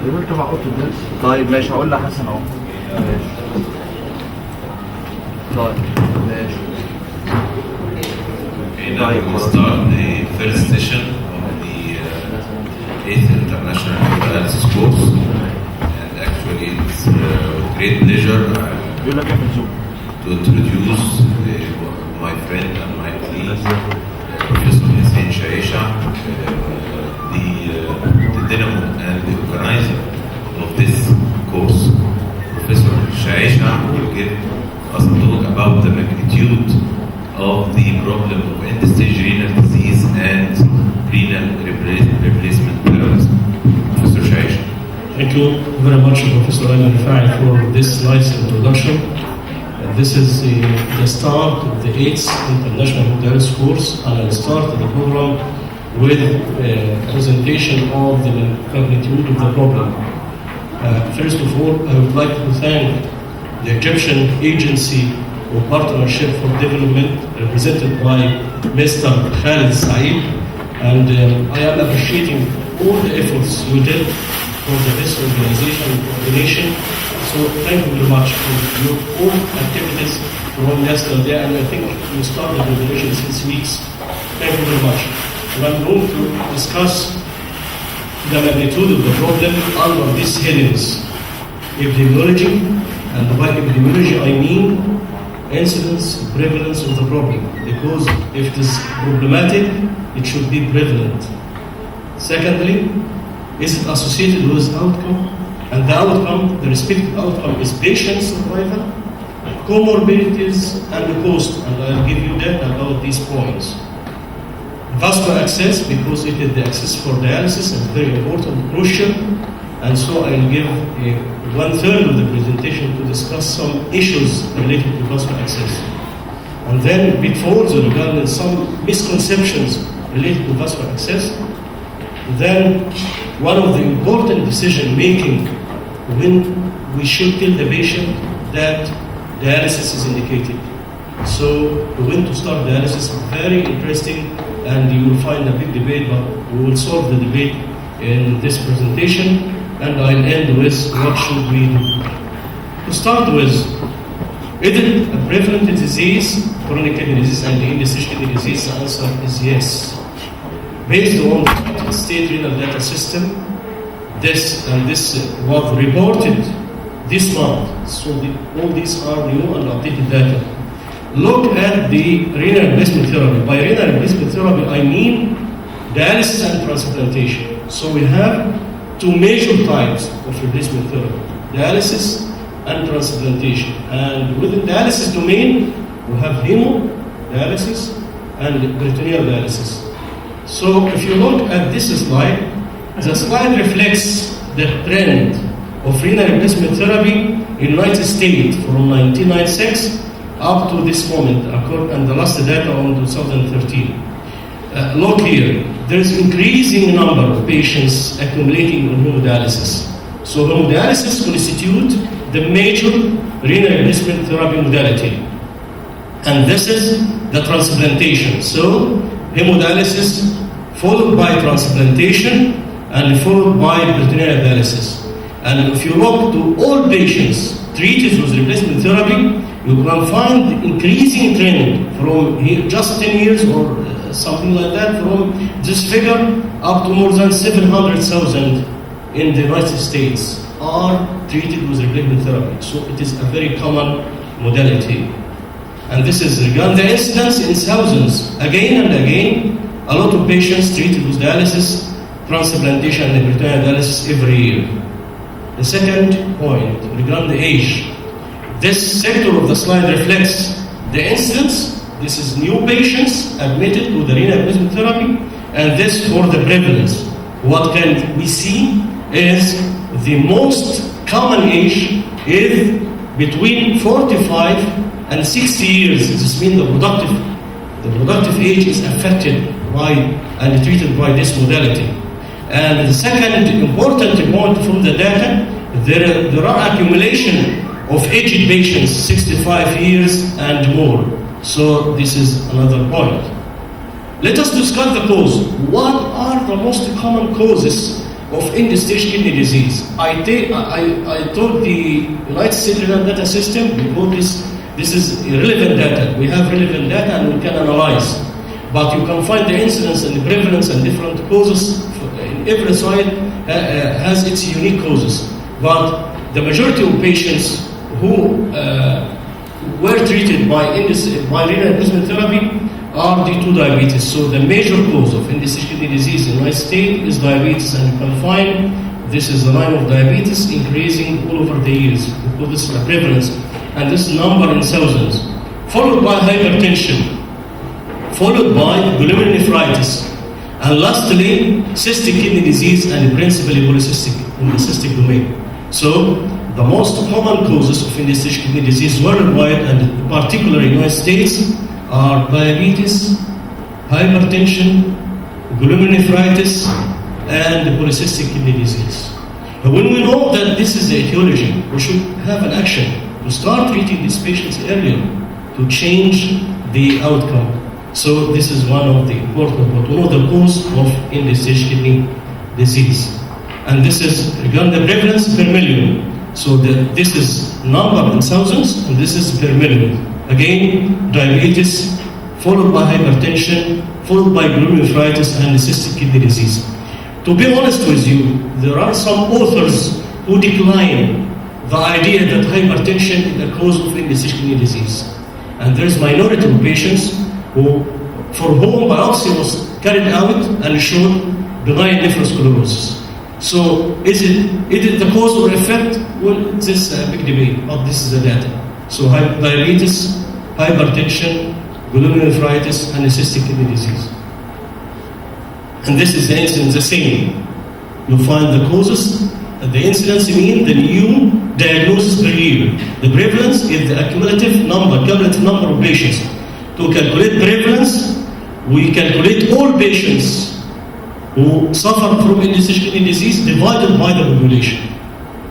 قدرت تبع اوضه الدرس؟ طيب ماشي، هقول لحسن اهو. ماشي. طيب ماشي. Okay, now we will start the first session of the 8th International Hemodialysis course, and actually it's with great pleasure to introduce my friend and my colleague, Professor Hussein Sheashaa, the dynamo and the organizer of this course. Professor Sheashaa will give us a talk about the magnitude of the problem of end-stage renal disease and renal replacement therapy. Professor Sheashaa. Thank you very much, Professor Anwar, for this nice introduction. This is the start of the 8th International Hemodialysis course, and I'll start the program with a presentation of the magnitude of the problem. First of all, I would like to thank the Egyptian Agency of Partnership for Development, represented by Mr. Khalid Saeed, and I am appreciating all the efforts you did for this organization and coordination. So thank you very much for your all activities from yesterday, and I think you started the organization 6 weeks. Thank you very much. And I'm going to discuss the magnitude of the problem under these headings: epidemiology, and by epidemiology I mean incidence, prevalence of the problem, because if it is problematic, it should be prevalent. Secondly, is it associated with outcome? And the outcome, the respective outcome, is patient survival, comorbidities, and the cost. And I'll give you data about these points. Vascular access, because it is the access for dialysis, is very important, crucial. And so I'll give 1/3 of the presentation to discuss some issues related to vascular access. And then before regarding some misconceptions related to vascular access. Then one of the important decision making when we should tell the patient that dialysis is indicated. So when to start dialysis is very interesting, and you will find a big debate, but we will solve the debate in this presentation. And I'll end with what should we do. To start with, is it a prevalent disease, chronic kidney disease and end-stage kidney disease? The answer is yes. Based on the state renal data system, this was reported this month. So all these are new and updated data. Look at the renal replacement therapy. By renal replacement therapy, I mean dialysis and transplantation. So we have two major types of replacement therapy: dialysis and transplantation. And within dialysis domain, we have hemodialysis and peritoneal dialysis. So if you look at this slide, the slide reflects the trend of renal replacement therapy in the United States from 1996 up to this moment, and the last data on 2013. Look here, there is increasing number of patients accumulating on hemodialysis. So hemodialysis constitutes the major renal replacement therapy modality. And this is the transplantation. So hemodialysis followed by transplantation and followed by peritoneal dialysis. And if you look to all patients treated with replacement therapy, you can find increasing trend from here, just 10 years or something like that, from this figure up to more than 700,000 in the United States are treated with replacement therapy. So it is a very common modality. And this is regarding the incidence in thousands. Again and again, a lot of patients treated with dialysis, transplantation, and peritoneal dialysis every year. The second point, regarding the age. This sector of the slide reflects the incidence. This is new patients admitted to the renal replacement therapy, and this for the prevalence. What can we see is the most common age is between 45 and 60 years. This means the productive age is affected by and treated by this modality. And the second important point from the data, there are accumulation of aged patients, 65 years and more. So this is another point. Let us discuss the cause. What are the most common causes of end-stage kidney disease. I told the United States Renal Data System, because this is relevant data. We have relevant data and we can analyze. But you can find the incidence and the prevalence and different causes in every side has its unique causes. But the majority of patients who were treated by renal replacement therapy are due to diabetes. So the major cause of end-stage kidney disease in the United States is diabetes, and you can find this is the line of diabetes increasing all over the years because this is a prevalence, and this number in thousands, followed by hypertension, followed by glomerulonephritis, and lastly cystic kidney disease, and principally polycystic in the cystic domain. So the most common causes of end-stage kidney disease worldwide, and particularly in the United States, are diabetes, hypertension, glomerulonephritis, and polycystic kidney disease. But when we know that this is the etiology, we should have an action to start treating these patients earlier to change the outcome. So this is one of the important, but to know the cause of end-stage kidney disease. And this is regarding the prevalence per million. So this is number in thousands, and this is per million. Again, diabetes, followed by hypertension, followed by glomerulonephritis and cystic kidney disease. To be honest with you, there are some authors who decline the idea that hypertension is the cause of end-stage kidney disease. And there is minority of patients for whom biopsy was carried out and showed benign nephrosclerosis. So is it the cause or effect? Well, this is a big debate, but this is the data. So diabetes, hypertension, glomerulonephritis, and cystic kidney disease. And this is the incidence, the same. You find the causes, the incidence mean the new diagnosis per year. The prevalence is the cumulative number of patients. To calculate prevalence, we calculate all patients who suffer from end-stage kidney disease divided by the population.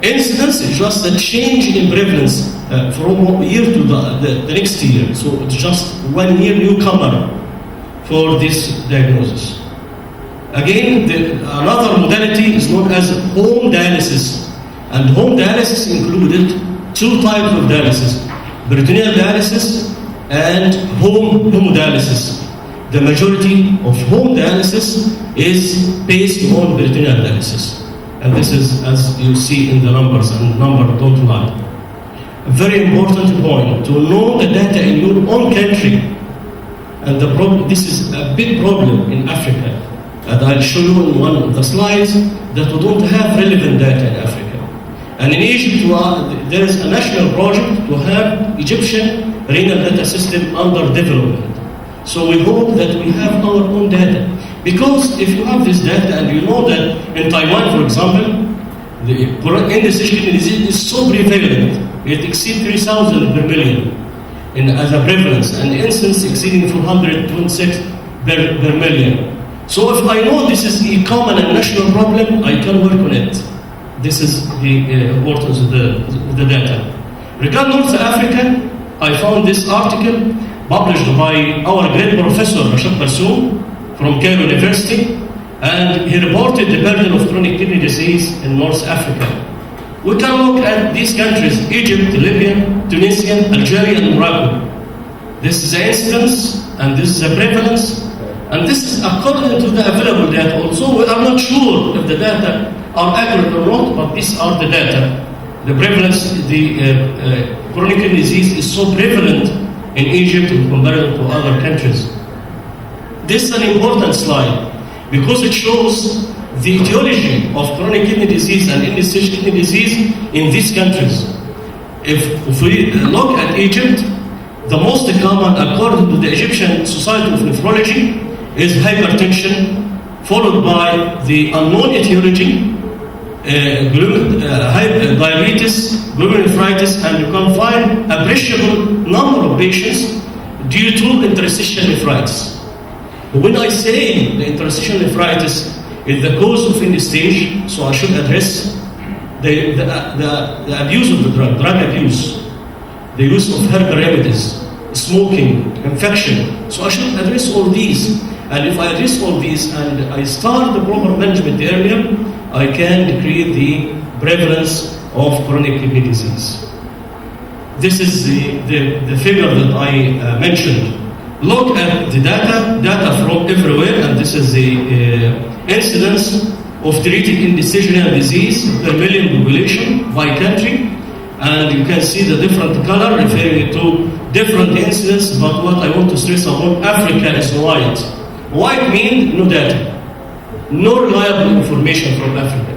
Incidence is just a change in prevalence from one year to the next year. So it's just 1 year newcomer for this diagnosis. Again, another modality is known as home dialysis. And home dialysis included 2 types of dialysis: peritoneal dialysis and home hemodialysis. The majority of home dialysis is based on peritoneal dialysis. And this is, as you see in the numbers, and numbers don't lie. A very important point, to know the data in your own country. And this is a big problem in Africa. And I'll show you in one of the slides that we don't have relevant data in Africa. And in Egypt, there is a national project to have Egyptian renal data system under development. So we hope that we have our own data. Because if you have this data and you know that in Taiwan, for example, the end-stage kidney disease is so prevalent, it exceeds 3,000 per million as a prevalence, and the incidence exceeding 426 per million. So if I know this is a common and national problem, I can work on it. This is the importance of the data. Regarding North Africa, I found this article published by our great professor, Rashad Barsoum, from Cairo University, and he reported the burden of chronic kidney disease in North Africa. We can look at these countries: Egypt, Libya, Tunisia, Algeria, and Morocco. This is the incidence, and this is the prevalence, and this is according to the available data. Also, we are not sure if the data are accurate or not, but these are the data. The prevalence, the chronic kidney disease is so prevalent in Egypt in comparison to other countries. This is an important slide because it shows the etiology of chronic kidney disease and end-stage kidney disease in these countries. If we look at Egypt, the most common, according to the Egyptian Society of Nephrology, is hypertension, followed by the unknown etiology, diabetes, glomerulonephritis, and you can find a appreciable number of patients due to interstitial nephritis. When I say the interstitial nephritis is the cause of end-stage, so I should address the abuse of the drug abuse, the use of herbal remedies, smoking, infection. So I should address all these. And if I address all these and I start the proper management earlier, I can decrease the prevalence of chronic kidney disease. This is the figure that I mentioned. Look at the data from everywhere, and this is the incidence of treated indecisional disease per million population by country. And you can see the different color referring to different incidents, but what I want to stress upon, Africa is white. White means no data, no reliable information from Africa.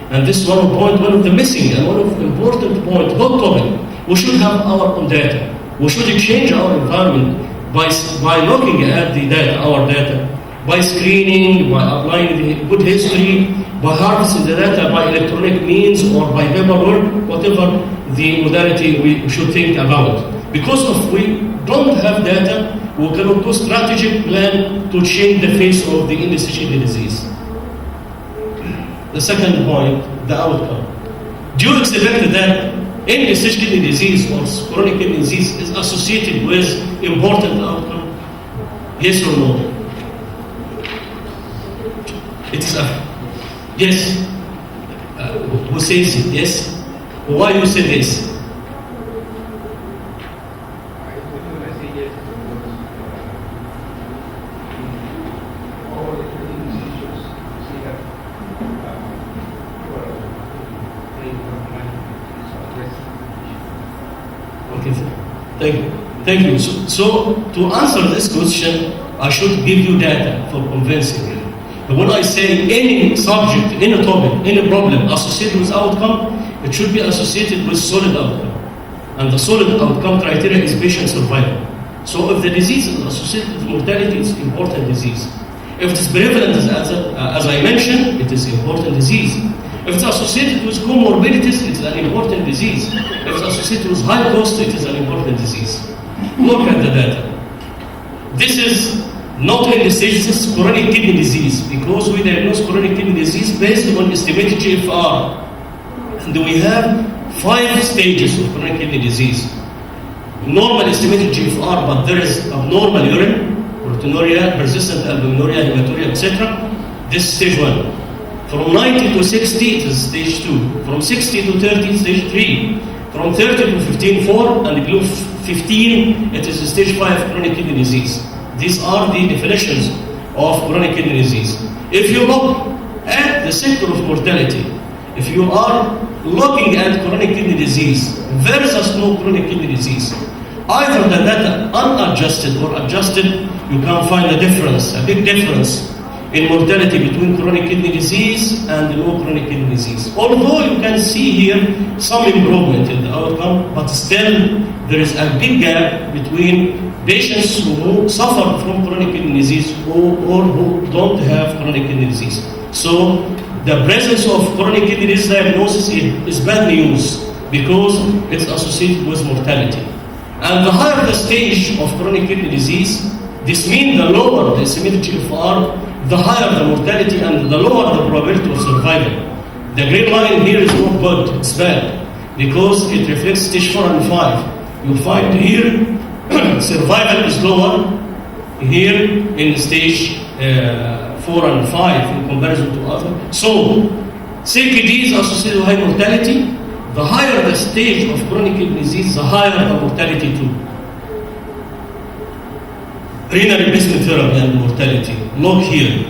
And this is one of the missing and one of the important points, hot topic. We should have our own data. We should change our environment by looking at the data, our data, by screening, by applying the good history, by harvesting the data by electronic means or by paperwork, whatever the modality we should think about. Because if we don't have data, we cannot do strategic plan to change the face of the indecisional disease. The second point, the outcome. Do you expect that indecisional kidney disease or chronic kidney disease is associated with important outcome? Yes or no? It is yes. Who says it? Yes. Why you say this? Thank you. So to answer this question, I should give you data for convincing you. But when I say any subject, any topic, any problem associated with outcome, it should be associated with solid outcome. And the solid outcome criteria is patient survival. So if the disease is associated with mortality, it's important disease. If it is prevalent, as I mentioned, it is important disease. If it's associated with comorbidities, it is an important disease. If it's associated with high cost, it is an important disease. Look at the data. This is not in the stage, this is chronic kidney disease, because we diagnose chronic kidney disease based on estimated GFR. And we have 5 stages of chronic kidney disease. Normal estimated GFR, but there is abnormal urine, proteinuria, persistent albuminuria, hematuria, etc. This is stage 1. From 90 to 60, it is stage 2. From 60 to 30, stage 3. From 30 to 15, 4, and below 15, it is stage 5 chronic kidney disease. These are the definitions of chronic kidney disease. If you look at the sector of mortality, if you are looking at chronic kidney disease versus no chronic kidney disease, either the data unadjusted or adjusted, you can find a difference, a big difference in mortality between chronic kidney disease and no chronic kidney disease. Although you can see here some improvement in the outcome, but still there is a big gap between patients who suffer from chronic kidney disease or who don't have chronic kidney disease. So the presence of chronic kidney disease diagnosis is bad news because it's associated with mortality. And the higher the stage of chronic kidney disease, this means the lower the estimated GFR, the higher the mortality and the lower the probability of survival. The green line here is not good, it's bad, because it reflects stage 4 and 5. You'll find here survival is lower here in stage 4 and 5 in comparison to other. So CKD is associated with high mortality. The higher the stage of chronic kidney disease, the higher the mortality too. Renal replacement therapy and mortality. Look here.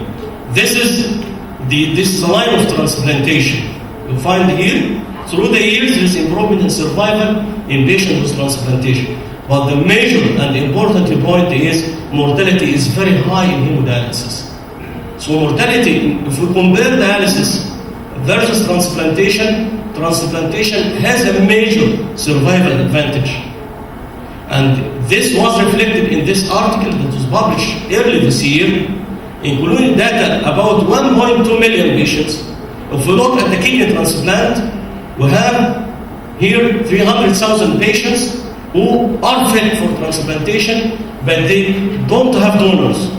This is the line of transplantation. You find here, through the years, there is improvement in survival in patients with transplantation. But the major and important point is mortality is very high in hemodialysis. So mortality, if we compare dialysis versus transplantation, transplantation has a major survival advantage. And this was reflected in this article that was published early this year, including data about 1.2 million patients. If we look at the kidney transplant, we have here 300,000 patients who are fit for transplantation, but they don't have donors.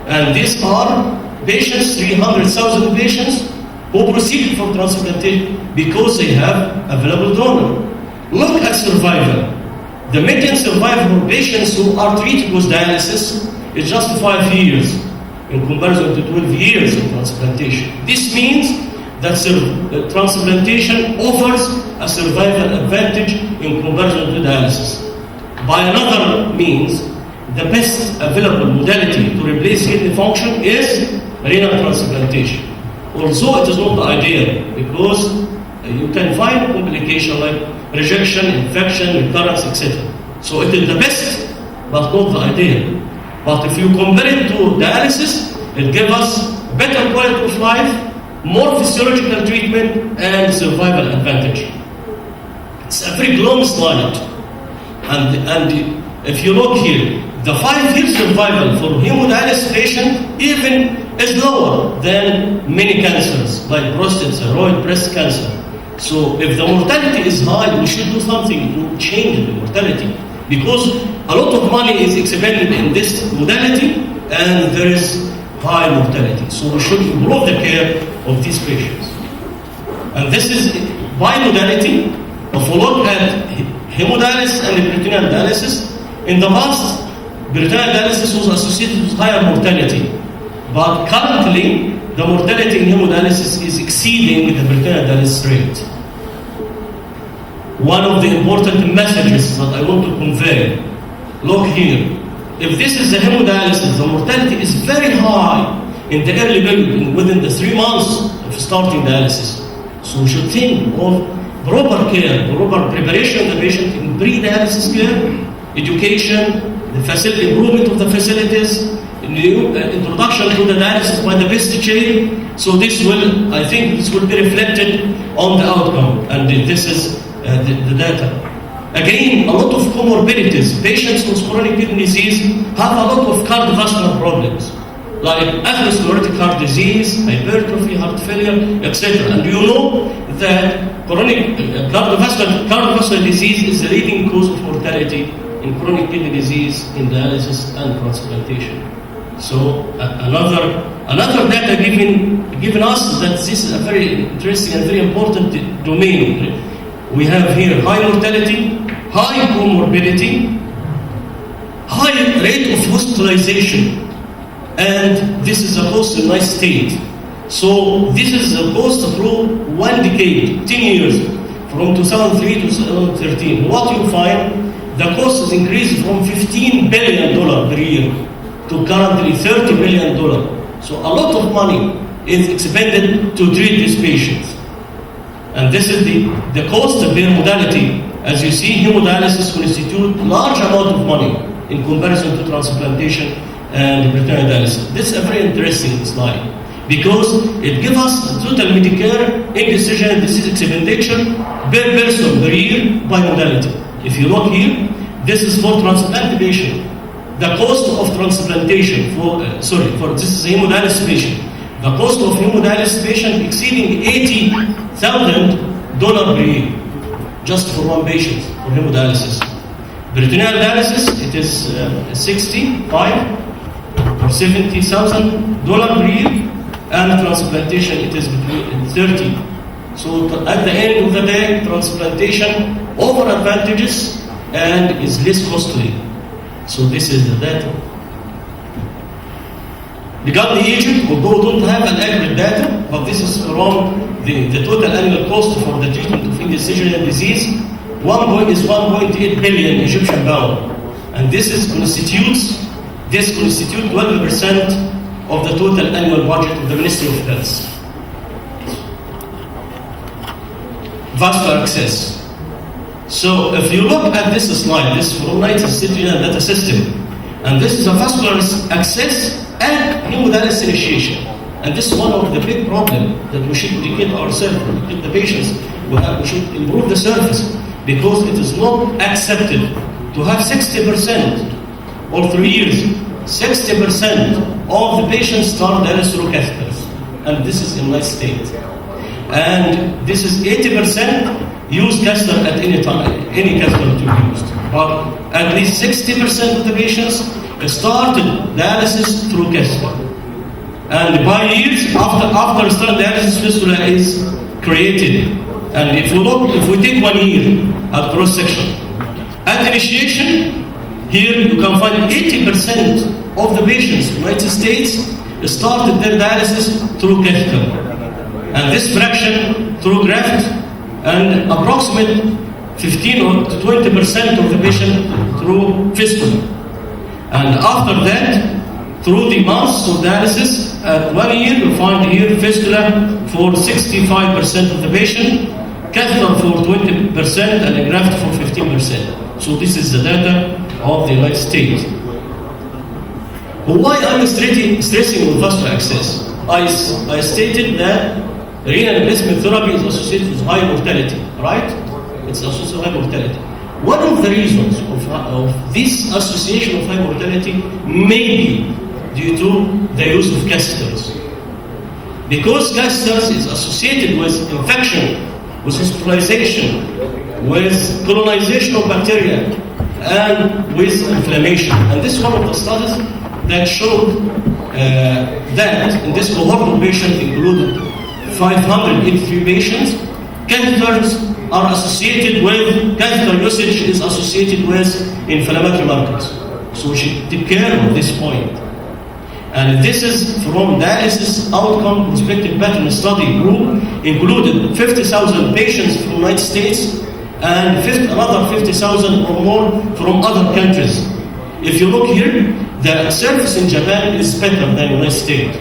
And these are patients, 300,000 patients, who proceeded for transplantation because they have available donor. Look at survival. The median survival for patients who are treated with dialysis is just 5 years in comparison to 12 years of transplantation. This means that transplantation offers a survival advantage in comparison to dialysis. By another means, the best available modality to replace kidney function is renal transplantation. Although it is not the ideal, because you can find complications like rejection, infection, recurrence, etc. So it is the best, but not the ideal. But if you compare it to dialysis, it gives us better quality of life, more physiological treatment, and survival advantage. It's a very long slide. And if you look here, the 5-year survival for hemodialysis patient even is lower than many cancers, like prostate, thyroid, breast cancer. So if the mortality is high, we should do something to change the mortality, because a lot of money is expended in this modality and there is high mortality. So we should improve the care of these patients. And this is by modality. If we look at hemodialysis and peritoneal dialysis, in the past, peritoneal dialysis was associated with higher mortality. But currently, the mortality in hemodialysis is exceeding the peritoneal dialysis rate. One of the important messages that I want to convey, look here. If this is the hemodialysis, the mortality is very high in the early period, within the 3 months of starting dialysis. So we should think of proper care, proper preparation of the patient in pre-dialysis care, education, the facility, improvement of the facilities, new introduction to the dialysis by the best chair. So this will, I think, this will be reflected on the outcome, and this is the data. Again, a lot of comorbidities. Patients with chronic kidney disease have a lot of cardiovascular problems, like atherosclerotic heart disease, hypertrophy, heart failure, etc. And you know that chronic cardiovascular disease is the leading cause of mortality in chronic kidney disease, in dialysis and transplantation. So another data given us that this is a very interesting and very important domain. We have here high mortality, high comorbidity, high rate of hospitalization, and this is a cost in nice state. So this is a cost through 1 decade, 10 years, from 2003 to 2013. What you find, the cost is increased from $15 billion per year to currently $30 billion. So a lot of money is expended to treat these patients. And this is the cost of their modality. As you see, hemodialysis constitutes large amount of money in comparison to transplantation and peritoneal dialysis. This is a very interesting slide because it gives us the total Medicare in-decision disease expenditure per person per year by modality. If you look here, this is for transplantation. The cost of transplantation for this is a hemodialysis patient. The cost of hemodialysis patient exceeding $80,000 per year, just for one patient for hemodialysis. Peritoneal dialysis, it is $65,000 or $70,000 per year, and transplantation, it is between $30,000. So at the end of the day, transplantation over advantages and is less costly. So this is the data. Regarding Egypt, although we don't have an accurate data, but this is around the total annual cost for the treatment of indecision disease, is 1.8 billion Egyptian pound, and this constitutes 12% of the total annual budget of the Ministry of Health. Vascular access. So if you look at this slide, this is from United States data system, and this is a vascular access and hemodialysis initiation. And this is one of the big problems that we should educate ourselves, educate the patients. We should improve the service because it is not accepted to have 60% or 3 years, 60% of the patients start dialysis through catheters. And this is in my state. And this is 80% use catheter at any time, any catheter to be used. But at least 60% of the patients started dialysis through catheter. And by years, after start dialysis, fistula is created. And if we take 1 year at cross section, at initiation, here you can find 80% of the patients in the United States started their dialysis through catheter. and this fraction through graft, and approximate 15 or 20% of the patient through fistula. And after that, through the months of dialysis, at 1 year, you find here fistula for 65% of the patient, catheter for 20%, and a graft for 15%. So this is the data of the United States. But why I'm stressing on vascular access? I stated that renal replacement therapy is associated with high mortality, right? It's associated with high mortality. One of the reasons of this association of high mortality may be due to the use of catheters. Because catheters is associated with infection, with hospitalization, with colonization of bacteria, and with inflammation. And this is one of the studies that showed that in this cohort of patients included 583 patients, catheters are associated with, catheter usage is associated with inflammatory markers. So we should take care of this point. And this is from dialysis outcome prospective pattern study group, included 50,000 patients from the United States and another 50,000 or more from other countries. If you look here, the service in Japan is better than the United States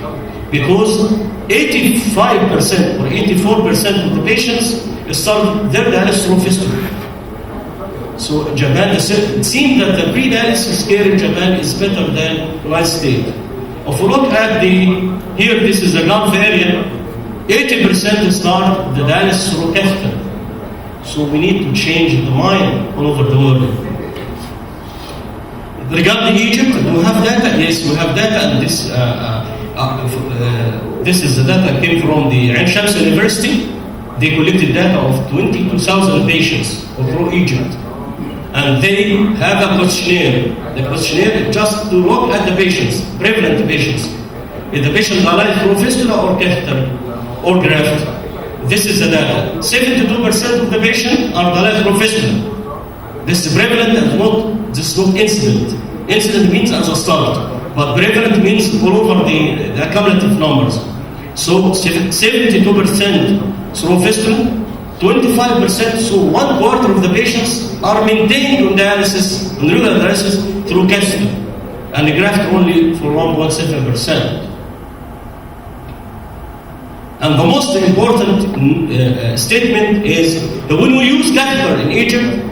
because 85% or 84% of the patients start their dialysis through fistula. So Japan, it seems that the pre-dialysis care in Japan is better than the United States. If we look at here this is the Gulf area, 80% start the dialysis through catheter. So we need to change the mind all over the world. Regarding Egypt, we have data. Yes, we have data, and this is the data came from the Ain Shams University. They collected data of 22,000 patients through Egypt, and they have a questionnaire. The questionnaire is just to look at the patients, prevalent patients. Is the patient dialyzed through fistula or catheter or graft? This is the data. 72% of the patients are dialyzed through fistula. This is prevalent and this is not incident. Incident means as a start, but prevalent means all over the cumulative numbers. So 72% through fistula, 25%, so 1/4 of the patients are maintained on dialysis, on regular dialysis through catheter, and the graft only for 1.7%. And the most important statement is that when we use catheter in Egypt,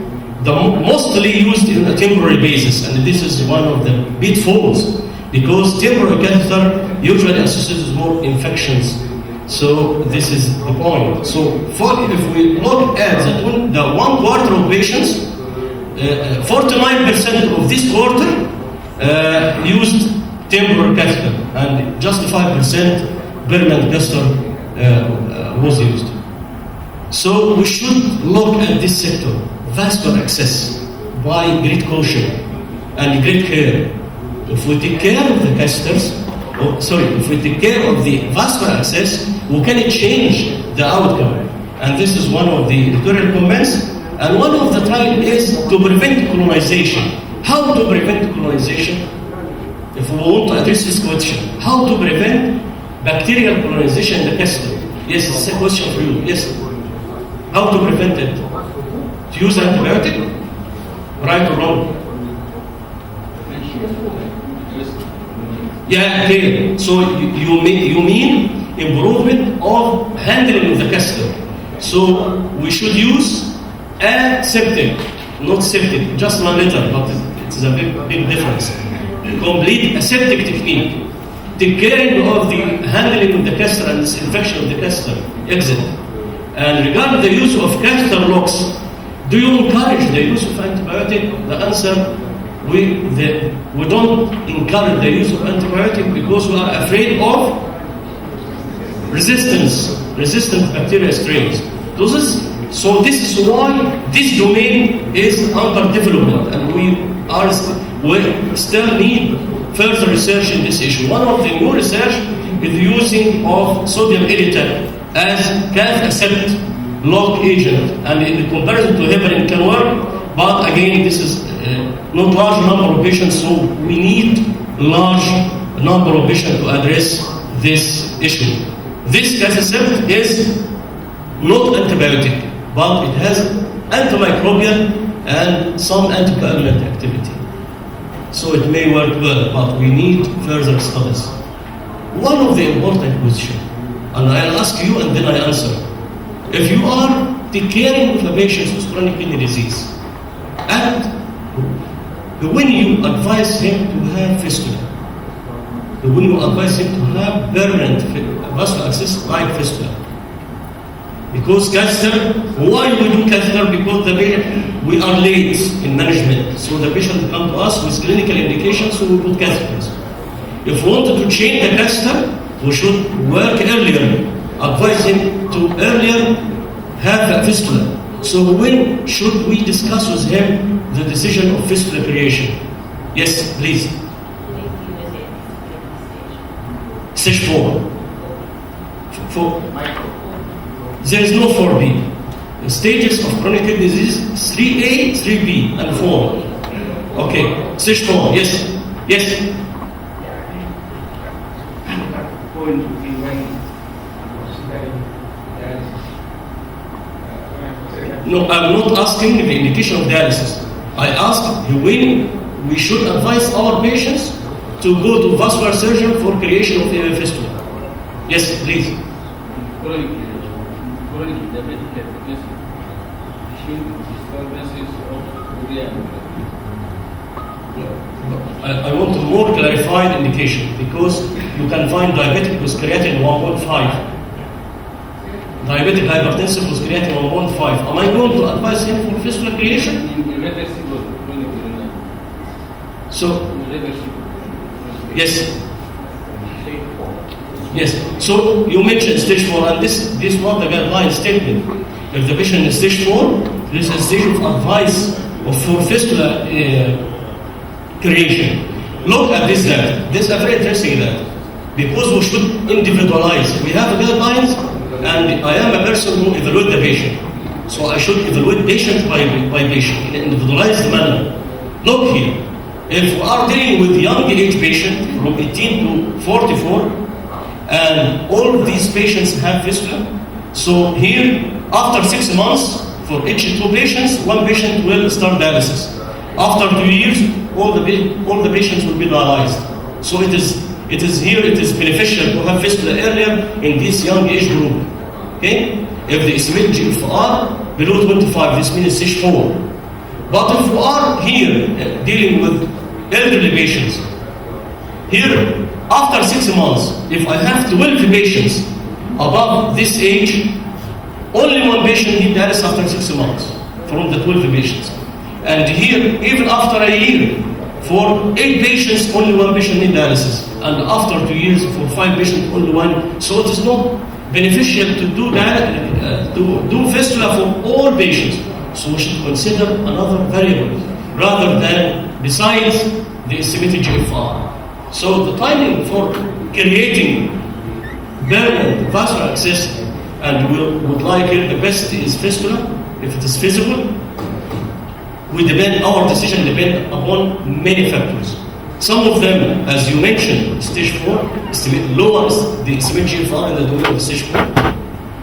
the mostly used on a temporary basis, and this is one of the pitfalls, because temporary catheter usually associates with more infections. So this is the point. So if we look at the 1/4 of patients, 49% of this quarter used temporary catheter, and just 5% permanent catheter was used. So we should look at this sector, vascular access, by great caution and great care. If we take care of the catheters, if we take care of the vascular access, we can change the outcome. And this is one of the editorial comments. And one of the trials is to prevent colonization. How to prevent colonization? If we want to address this question, how to prevent bacterial colonization in the catheter? Yes, it's a question for you. Yes. How to prevent it? To use antibiotic? Right or wrong? Yeah, okay. So you mean improvement of handling of the catheter. So we should use aseptic, not septic, just 1 liter, but it's a big difference. Complete aseptic technique. Take care of the handling of the catheter and disinfection of the catheter exit. And regarding the use of catheter locks, do you encourage the use of antibiotic? The answer, we don't encourage the use of antibiotic because we are afraid of resistant bacteria strains. So this is why this domain is under development, and we still need further research in this issue. One of the new research is the using of sodium erythrit as cath accept lock agent, and in comparison to heparin can work, but again this is not large number of patients, so we need large number of patients to address this issue. This cathecept is not antibiotic, but it has antimicrobial and some anticoagulant activity. So it may work well, but we need further studies. One of the important questions, and I'll ask you and then I answer. If you are taking care of a patient with chronic kidney disease, and when you advise him to have fistula, when you advise him to have permanent vascular access like fistula, because catheter, why we do catheter? Because we are late in management. So the patient come to us with clinical indications, so we put catheters. If we wanted to change the catheter, we should work earlier, advise him to earlier have a fistula. So when should we discuss with him the decision of fistula creation? Yes, please. Stage 4. There is no 4B. The stages of chronic kidney disease 3A, 3B, and 4. Okay, stage 4. Yes, yes. No, I'm not asking the indication of dialysis. I asked when we should advise our patients to go to vascular surgeon for creation of a fistula. Yes, please. I want a more clarified indication because you can find diabetic with creatinine 1.5. Diabetic hypertensive with creatinine 1.5. Am I going to advise him for fistula creation? So, yes. Yes. So you mentioned stage 4, and this what the guideline statement. If the patient is stage 4, there is a stage of advice for fistula creation. Look at this data. This is very interesting data because we should individualize. We have guidelines, and I am a person who evaluates the patient. So I should evaluate patient by patient in an individualized manner. Look here. If we are dealing with young age patient from 18 to 44, and all of these patients have fistula, so here, after 6 months, for each 2 patients, 1 patient will start dialysis. After 2 years, all the patients will be dialyzed. So it is beneficial to have fistula earlier in this young age group. Okay? If the estimated GFR below 25, this means stage 4. But if we are here dealing with elderly patients, here after 6 months, if I have 12 patients above this age, only 1 patient needs dialysis after 6 months from the 12 patients. And here, even after a year, for 8 patients, only 1 patient needs dialysis. And after 2 years, for 5 patients, only 1. So it is not beneficial to do fistula for all patients. So we should consider another variable rather than besides the estimated GFR. So the timing for creating permanent vascular access, and we would like it, the best is fistula, if it is feasible. Our decision depends upon many factors. Some of them, as you mentioned, stage 4, lowers the estimated GFR in the domain of stage 4.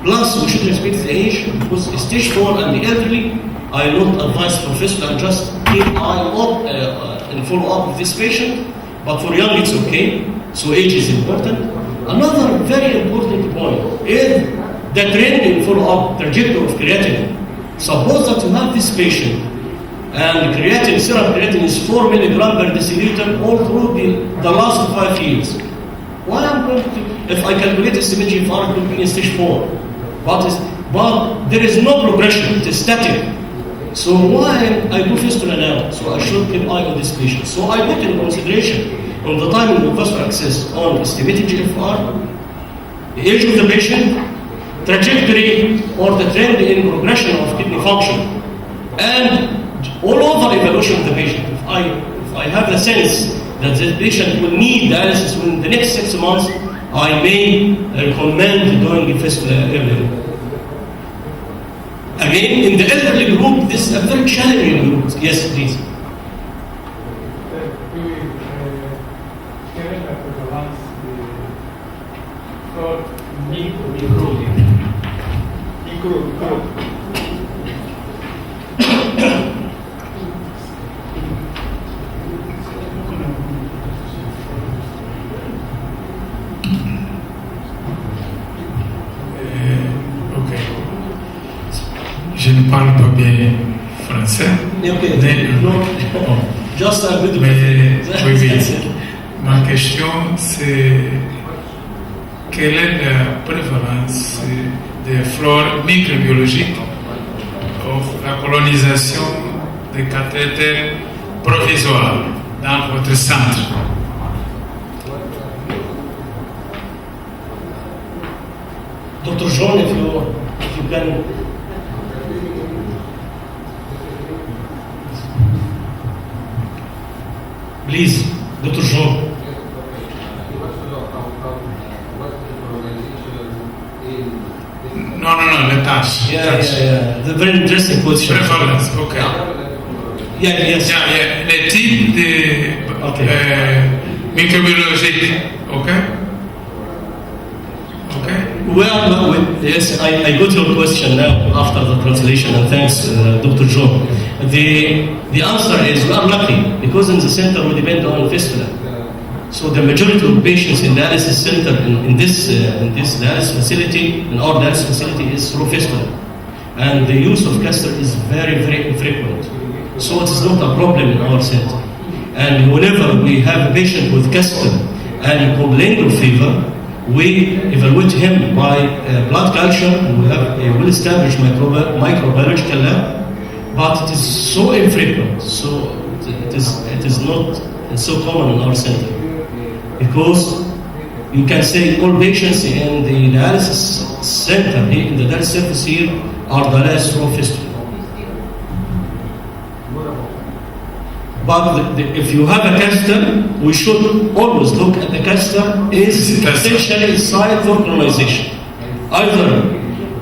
Plus, we should respect the age, because stage 4 and the elderly, I don't advise for fistula, just keep eye up and follow up with this patient. But for young, it's okay. So age is important. Another very important point is the trend in follow-up trajectory of creatinine. Suppose that you have this patient and creatinine, serum creatinine is 4 milligram per deciliter all through the last 5 years. Why am I going to, if I calculate estimated GFR, it will be in stage 4. But there is no progression, it is static. So why I do fistula now? So I should keep eye on this patient. So I put in consideration on the timing of vascular access on estimated GFR, the age of the patient, trajectory or the trend in progression of kidney function, and all over evaluation of the patient. If I have the sense that the patient will need dialysis within the next 6 months, I may recommend doing fistula earlier. Again, in the elderly group, this is a very challenging group. Yes, please. Need Je ne parle pas bien français. Okay. Mais, Just a bit. mais oui, oui. Ma question, c'est quelle est la prévalence des flores microbiologiques ou la colonisation des cathéters provisoires dans votre centre? Dr. John, if you can. Please, Dr. John. No, les tâches. Yeah. The very interesting question. Prevalence, okay. Yes. Yeah. Les types de microbiologiques, okay? Well, yes, I got your question now after the translation, and thanks, Dr. John. The answer is we are lucky because in the center we depend on fistula. So the majority of patients in dialysis center in this dialysis facility, in our dialysis facility, is through fistula, and the use of catheter is very, very infrequent. So it is not a problem in our center. And whenever we have a patient with catheter and complaint of fever, we evaluate him by blood culture, and we have a well-established microbiological lab, but it is so infrequent, so it is not so common in our center. Because you can say all patients in the dialysis center, in the dialysis service here, are dialyzed through fistula. But if you have a catheter, we should always look at the catheter is essentially a site for colonization. Either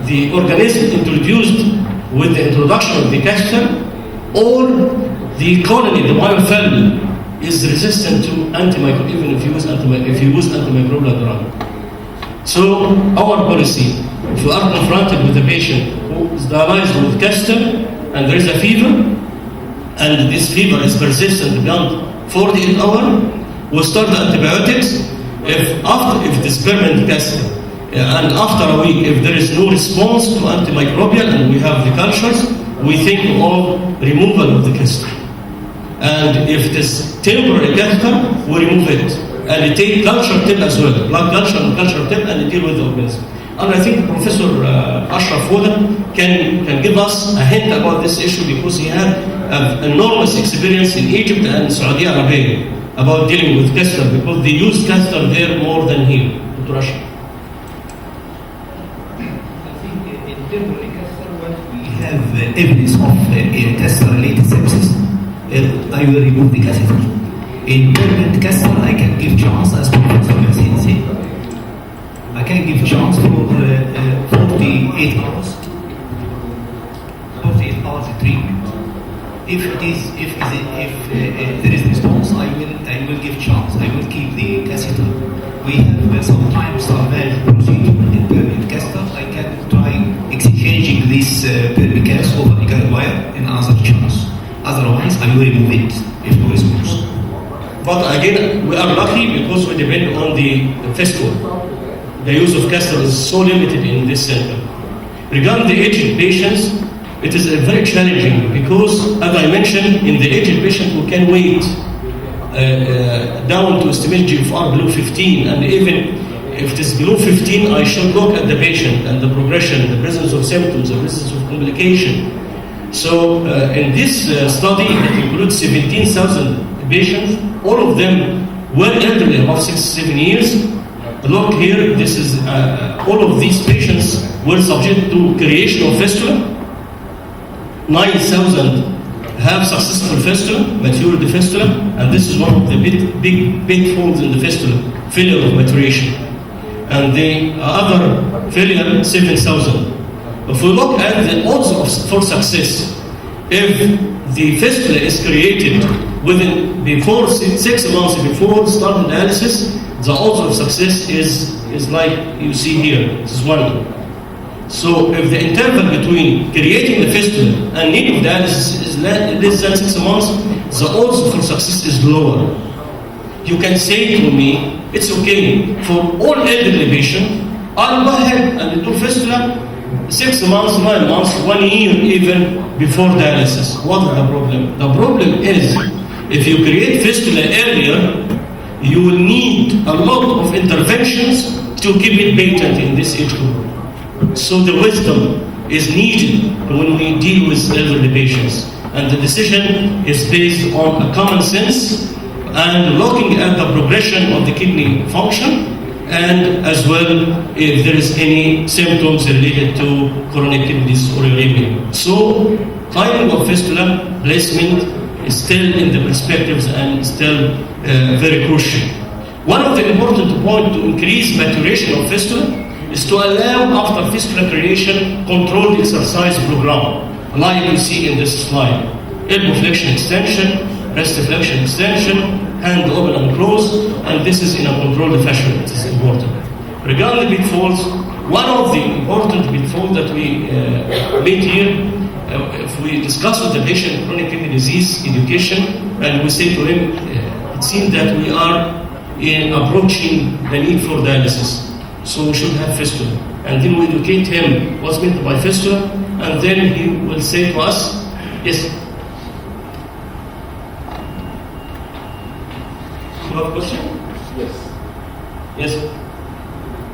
the organism introduced with the introduction of the catheter, or the colony, the biofilm, is resistant to antimicrobial, even if you use antimicrobial drug. So our policy, if you are confronted with a patient who is dialyzed with catheter and there is a fever, and this fever is persistent beyond 48 hours, we start the antibiotics. If this permanent catheter, and after a week, if there is no response to antimicrobial and we have the cultures, we think of removal of the catheter. And if it is temporary catheter, we remove it. And we take culture tip as well, blood culture and culture tip, and deal with the organism. And I think Professor Ashraf Foda can give us a hint about this issue because he had enormous experience in Egypt and Saudi Arabia about dealing with catheter, because they use catheter there more than here. Dr. Ashraf. I think in temporary catheter, when we have evidence of catheter-related sepsis, I will remove the catheter. In permanent catheter, I can give chance, as Professor Hussein said. I can give chance for 48 hours. 48 hours treatment. If there is response, I will give chance. I will keep the catheter. We have sometimes salvage procedure in permanent catheter. I can try exchanging this permicast over the wire in another chance. Otherwise, I will remove it if no response. But again, we are lucky because we depend on the fistula. The use of catheter is so limited in this center. Regarding the aged patients, it is very challenging because, as I mentioned, in the aged patient we can wait down to estimated GFR below 15, and even if it is below 15, I should look at the patient and the progression, the presence of symptoms, the presence of complication. So in this study that includes 17,000 patients, all of them were elderly, above 67 years. Look here, this is all of these patients were subject to creation of fistula. 9,000 have successful fistula, matured the fistula, and this is one of the big pitfalls in the fistula, failure of maturation. And the other failure, 7,000. If we look at the odds for success, if the fistula is created before 6 months before starting dialysis, the odds of success is like you see here, this is 1. So if the interval between creating the fistula and need of dialysis is less than 6 months, the odds for success is lower. You can say to me, it's okay for all elderly patients, I'll go ahead and do fistula 6 months, 9 months, 1 year even before dialysis. What is the problem? The problem is, if you create fistula earlier, you will need a lot of interventions to keep it patent in this age group. So the wisdom is needed when we deal with elderly patients. And the decision is based on a common sense and looking at the progression of the kidney function, and as well if there is any symptoms related to chronic kidney disease or uremia. So timing of fistula placement is still in the perspectives and still very crucial. One of the important points to increase maturation of fistula is to allow after fistula creation controlled exercise program, like you see in this slide. Elbow flexion extension, wrist flexion extension, hand open and close, and this is in a controlled fashion. It is important. Regarding the pitfalls, one of the important pitfalls that we made here, if we discuss with the patient chronic kidney disease education, and we say to him, it seems that we are approaching the need for dialysis, so we should have fistula. And then we educate him what's meant by fistula, and then he will say to us, yes. You have a question? Yes. Yes.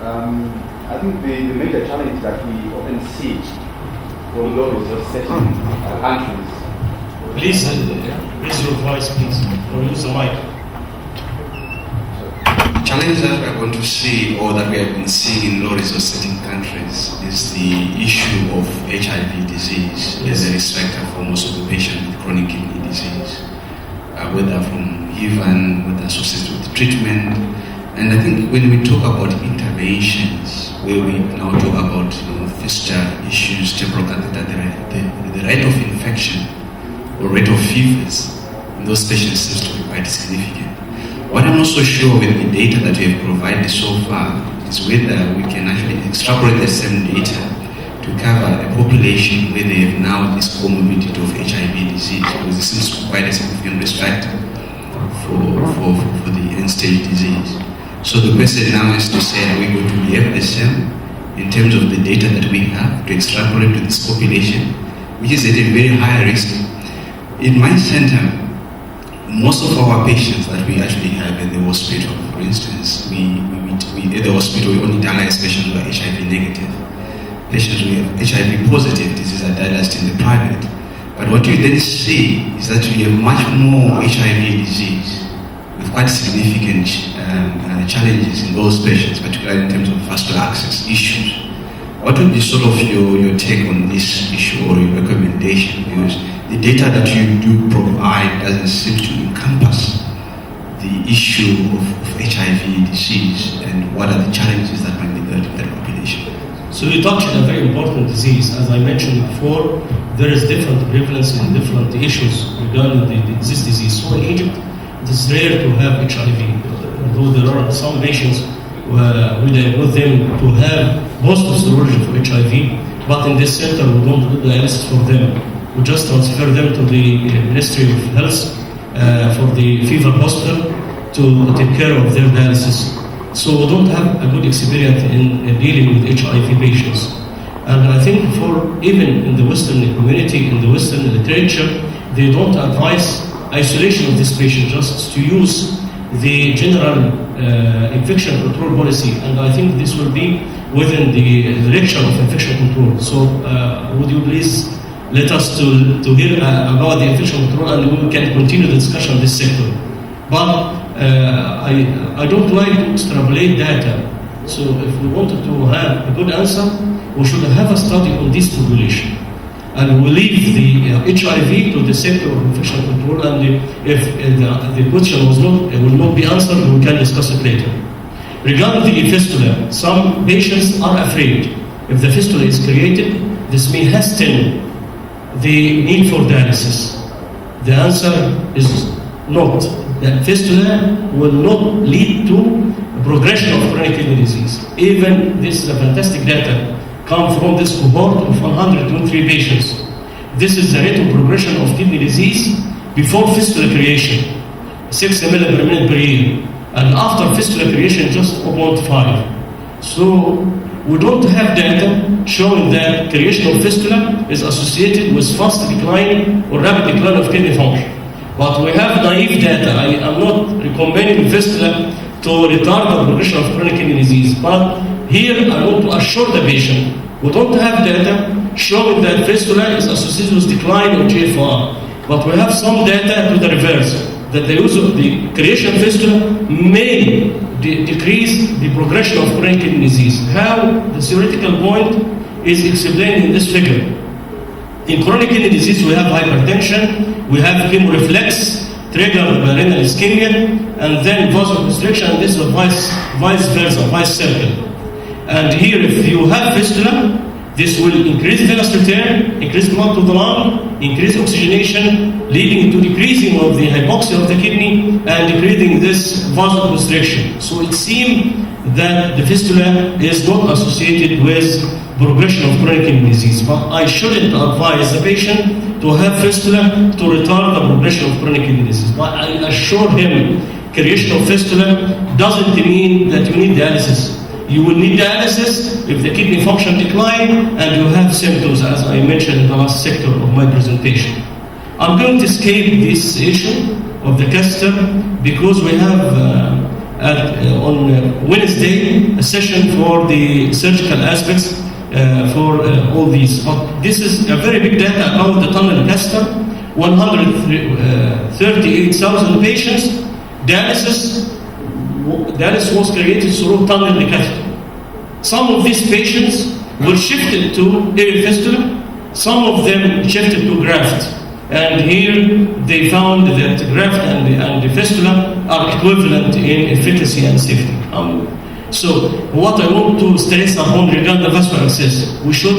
I think the major challenge that we often see for low resource setting countries. Please raise your voice, please, or use the mic. The challenge that we are going to see, or that we have been seeing in low resource setting countries, is the issue of HIV disease as a risk factor for most of the patients with chronic kidney disease, whether from HIV, whether associated with treatment. And I think when we talk about interventions, where we now talk about fistula issues, temporal catheter, the rate of infection or rate of fevers in those patients seems to be quite significant. What I'm not so sure with the data that we have provided so far is whether we can actually extrapolate the same data to cover a population where they have now this comorbidity of HIV disease, because this is quite a significant risk factor for the end-stage disease. So the question now is to say, are we going to behave the same in terms of the data that we have to extrapolate to this population, which is at a very high risk? In my center, most of our patients that we actually have in the hospital, for instance, we at the hospital we only dialyze patients who are HIV negative. Patients who have HIV positive disease are dialyzed in the private. But what you then see is that we have much more HIV disease with quite significant challenges in those patients, particularly in terms of vascular access issues. What would be sort of your take on this issue or your recommendation? Because the data that you do provide doesn't seem to encompass the issue of HIV disease and what are the challenges that might be there in that population. So you touched on a very important disease. As I mentioned before, there is different prevalence and different issues regarding this disease. So in Egypt, it is rare to have HIV, although there are some patients we diagnose them to have positive serology for HIV, but in this center we don't do dialysis for them. We just transfer them to the Ministry of Health for the fever hospital to take care of their dialysis. So we don't have a good experience in dealing with HIV patients. And I think even in the Western community, in the Western literature, they don't advise isolation of this patient, just to use the general infection control policy. And I think this will be within the lecture of infection control. So would you please let us to hear about the infection control, and we can continue the discussion on this sector. But I don't like to extrapolate data. So if we wanted to have a good answer, we should have a study on this population. And we leave the HIV to the sector of infection control, and if the question will not be answered, we can discuss it later. Regarding the fistula, some patients are afraid. If the fistula is created, this may hasten the need for dialysis. The answer is not. The fistula will not lead to progression of chronic kidney disease. Even this is a fantastic data come from this cohort of 123 patients. This is the rate of progression of kidney disease before fistula creation, 6 ml per minute per year, and after fistula creation, just 0.5. So we don't have data showing that creation of fistula is associated with fast decline or rapid decline of kidney function. But we have naive data. I am not recommending fistula to retard the progression of chronic kidney disease. But here I want to assure the patient we don't have data showing that fistula is associated with decline of GFR. But we have some data to the reverse, that the use of the creation of fistula may decrease the progression of chronic kidney disease. How? The theoretical point is explained in this figure. In chronic kidney disease, we have hypertension, we have chemoreflex, triggered by renal ischemia, and then vasoconstriction, and this is a vice versa, vice circle. And here, if you have fistula, this will increase venous return, increase blood to the lung, increase oxygenation, leading to decreasing of the hypoxia of the kidney and decreasing this vasoconstriction. So it seems that the fistula is not associated with progression of chronic kidney disease. But I shouldn't advise the patient to have fistula to retard the progression of chronic kidney disease. But I assure him creation of fistula doesn't mean that you need dialysis. You will need dialysis if the kidney function decline and you have symptoms, as I mentioned in the last sector of my presentation. I'm going to escape this issue of the catheter because we have on Wednesday a session for the surgical aspects for all these. But this is a very big data about the tunnel catheter. 138,000 patients, dialysis was created through tunnel catheter. Some of these patients were shifted to air fistula, some of them shifted to graft. And here they found that graft and the fistula are equivalent in efficacy and safety. So what I want to stress upon regarding the vascular access, we should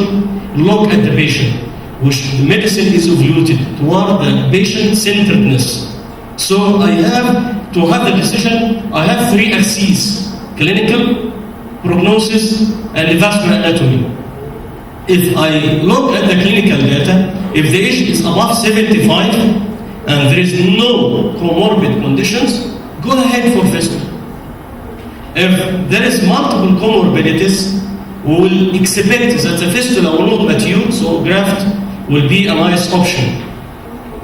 look at the patient. The medicine is evoluted toward the patient-centeredness. So I have to have the decision, I have 3 axes: clinical, prognosis, and vascular anatomy. If I look at the clinical data, if the age is above 75 and there is no comorbid conditions, go ahead for fistula. If there is multiple comorbidities, we will expect that the fistula will not mature, so graft will be a nice option.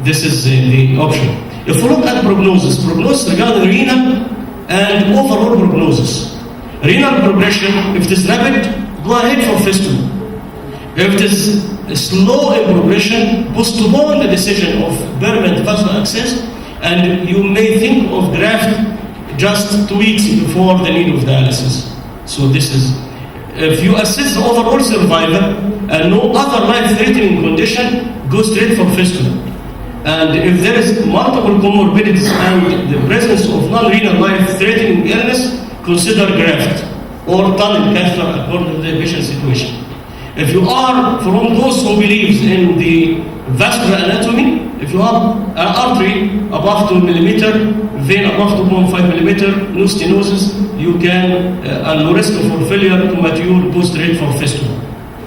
This is the option. If we look at prognosis regarding renal and overall prognosis. Renal progression, if it is rapid, go ahead for fistula. If it is slow in progression, postpone the decision of permanent vascular access, and you may think of graft just 2 weeks before the need of dialysis. So this is, if you assess the overall survival and no other life-threatening condition, go straight for fistula. And if there is multiple comorbidities and the presence of non-renal life-threatening illness, consider graft or tunnel catheter according to the patient situation. If you are from those who believes in the vascular anatomy, if you have an artery above 2 millimeter, vein above 2.5 millimeter, no stenosis, you can, and no risk for failure to mature, go straight for fistula.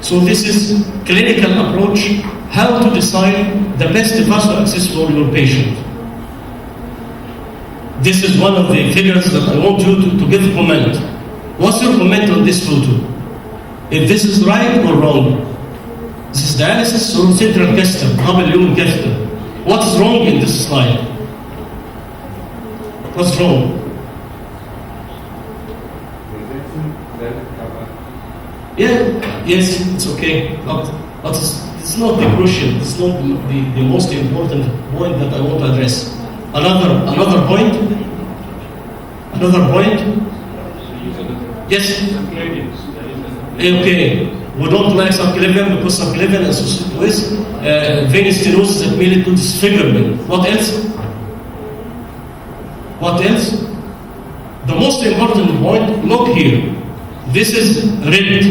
So this is clinical approach, how to decide the best vascular access for your patient. This is one of the figures that I want you to give a comment. What's your comment on this photo? If this is right or wrong? This is dialysis or central catheter, double lumen catheter. What is wrong in this slide? What's wrong? Yes, it's okay. But it's not the crucial, it's not the most important point that I want to address. Another point? Yes? Okay. We don't like subclavian because subclavian is associated with venous stenosis that may lead to disfigurement. What else? The most important point, look here. This is red.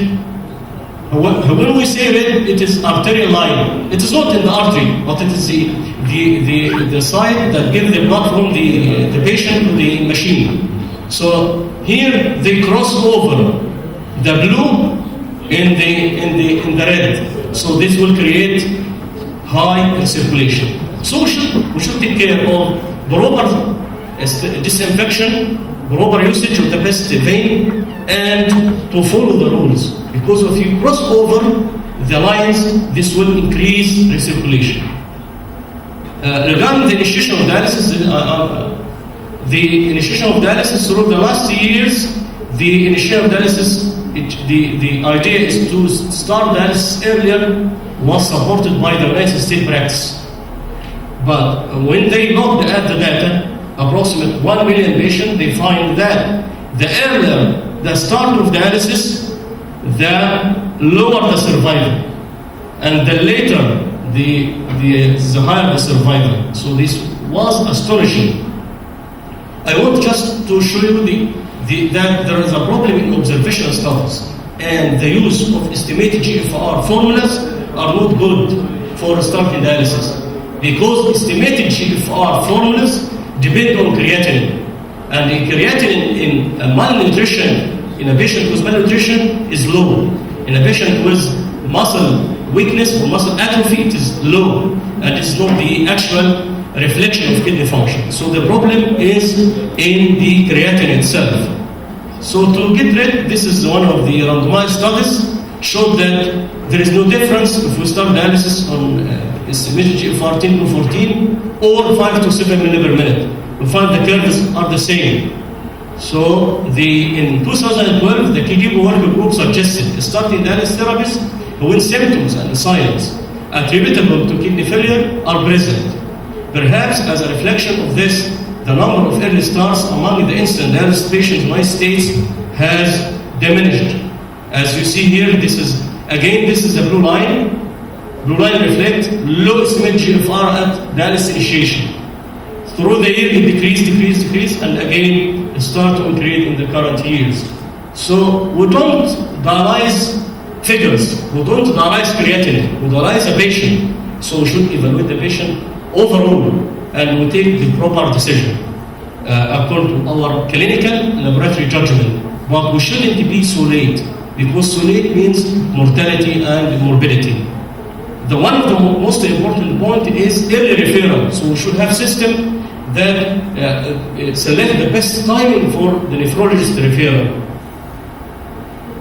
When we say red, it is arterial line. It is not in the artery, but it is the side that gives the blood from the patient to the machine. So here they cross over the blue in the red. So this will create high circulation. So we should take care of proper disinfection, proper usage of the best vein, and to follow the rules. Because if you cross over the lines, this will increase recirculation. Regarding the initiation of dialysis, the initiation of dialysis through the last years, the initiation of dialysis, the idea is to start dialysis earlier, was supported by the United States practice. But when they looked at the data, approximately 1 million patients, they find that the earlier the start of dialysis, the lower the survival, and the later the higher the survival. So this was astonishing. I want just to show you that there is a problem in observational studies, and the use of estimated GFR formulas are not good for starting dialysis, because estimated GFR formulas depend on creatinine, and the creatinine in malnutrition, in a patient with malnutrition, is low. In a patient with muscle weakness or muscle atrophy, it is low, and it's not the actual reflection of kidney function. So the problem is in the creatinine itself. So to get rid, this is one of the randomized studies, showed that there is no difference if we start dialysis on estimated GFR 10 to 14 or 5 to 7 ml per minute. We find the curves are the same. So in 2012, the KDIGO working group suggested starting dialysis therapies when symptoms and signs attributable to kidney failure are present. Perhaps as a reflection of this, the number of early starts among the incident dialysis patients in the United States has diminished. As you see here, this is the blue line. Blue line reflects low estimated GFR at dialysis initiation. Through the year, it decreased, and again, it started to increase in the current years. So we don't dialyze figures, we don't dialyze creatinine, we dialyze a patient. So we should evaluate the patient overall, and we take the proper decision according to our clinical laboratory judgment. But we shouldn't be so late, because so late means mortality and morbidity. One of the most important point is early referral. So we should have system that select the best timing for the nephrologist referral.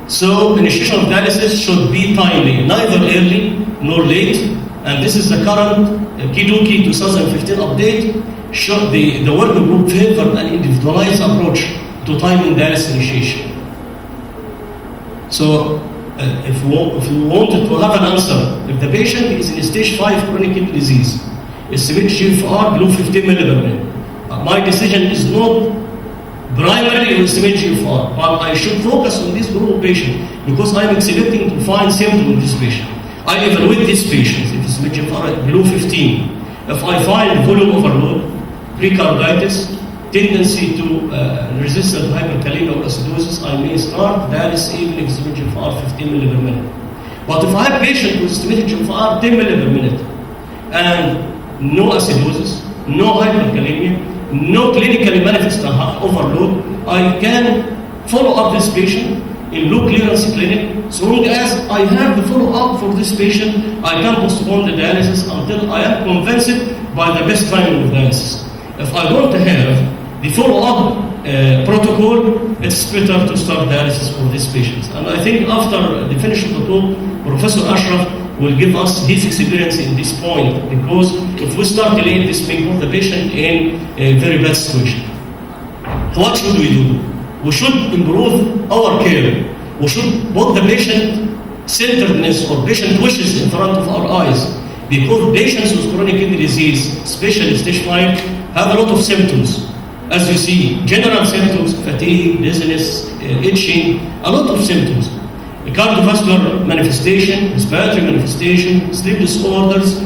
So initiation of dialysis should be timely, neither early nor late. And this is the current KDOKI 2015 update. Showed the working group favor an individualized approach to timing dialysis initiation. So if we wanted to have an answer, if the patient is in stage 5 chronic kidney disease, estimated GFR below 15 ml, my decision is not primarily on estimated GFR, but I should focus on this group of patients because I'm expecting to find symptoms in this patient. I evaluate these patients if estimated GFR below 15. If I find volume overload, precarditis, tendency to resistant hyperkalemia or acidosis, I may start dialysis even if estimated GFR 15 ml per minute. But if I have a patient with estimated GFR 10 ml per minute and no acidosis, no hyperkalemia, no clinically manifest overload, I can follow up this patient in low clearance clinic. So long as I have the follow-up for this patient, I can postpone the dialysis until I am convinced by the best timing of dialysis. If I don't have the follow-up protocol, it's better to start dialysis for these patients. And I think after the finish of the talk, Professor Ashraf will give us his experience in this point, because if we start delaying, this may put the patient in a very bad situation. What should we do? We should improve our care. We should put the patient centeredness or patient wishes in front of our eyes, because patients with chronic kidney disease, especially stage 5, have a lot of symptoms. As you see, general symptoms, fatigue, dizziness, itching, a lot of symptoms. Cardiovascular manifestation, respiratory manifestation, sleep disorders,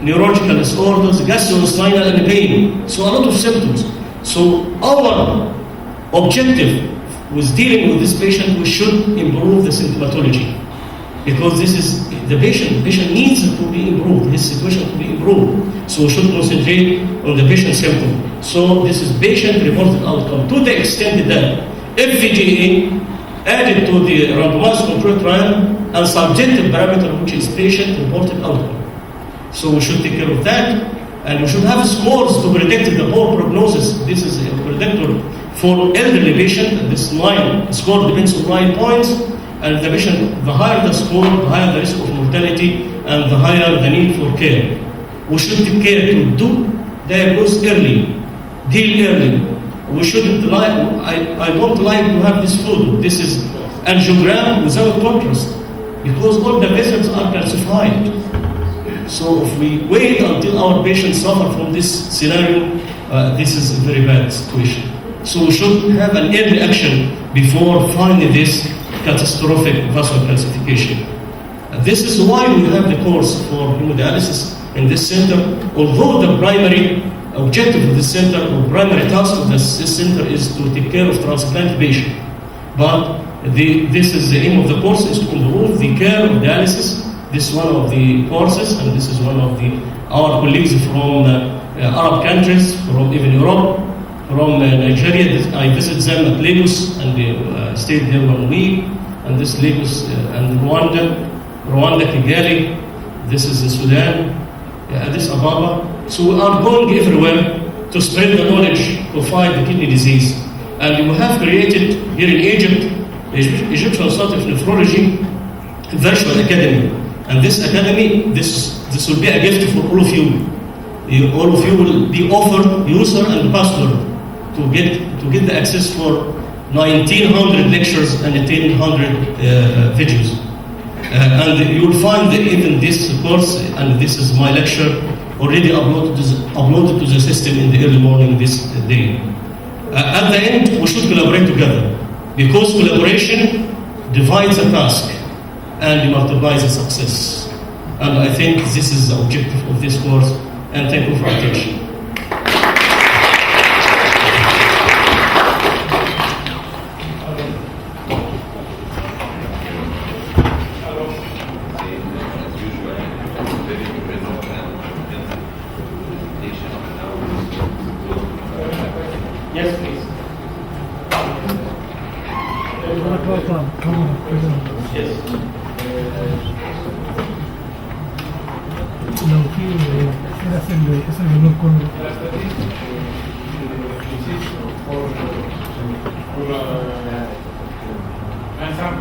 neurological disorders, gastrointestinal and pain. So a lot of symptoms. So our objective with dealing with this patient, we should improve the symptomatology, because this is the patient needs to be improved, his situation to be improved. So we should concentrate on the patient symptom. So this is patient-reported outcome to the extent that FVGA added to the randomized control trial and subjective parameter, which is patient-reported outcome. So we should take care of that, and we should have scores to predict the poor prognosis. This is a predictor For elderly patient, this 9 score depends on 9 points, and the patient, the higher the score, the higher the risk of mortality, and the higher the need for care. We should take care to do diagnose early, deal early. We shouldn't like, I don't like to have this photo. This is angiogram without contrast, because all the vessels are calcified. So if we wait until our patients suffer from this scenario, this is a very bad situation. So we should have an early action before finding this catastrophic vascular calcification. This is why we have the course for hemodialysis in this center. Although the primary objective of this center or primary task of this center is to take care of transplant patient, but this is the aim of the course is to improve the care of dialysis. This is one of the courses, and this is one of our colleagues from Arab countries, from even Europe, from Nigeria. I visited them at Lagos and stayed there 1 week. And this Lagos and Rwanda, Kigali. This is in Sudan, Addis Ababa. So we are going everywhere to spread the knowledge to fight the kidney disease. And we have created here in Egypt, the Egyptian Society of Nephrology Virtual Academy. And this academy, this will be a gift for all of you. All of you will be offered user and password to get the access for 1,900 lectures and 1,800 videos. And you will find even this course, and this is my lecture, already uploaded to the system in the early morning this day. At the end, we should collaborate together, because collaboration divides the task and multiplies the success. And I think this is the objective of this course, and thank you for attention. Yes, please. Yes. لو في اسم الجنوب كله Anwar,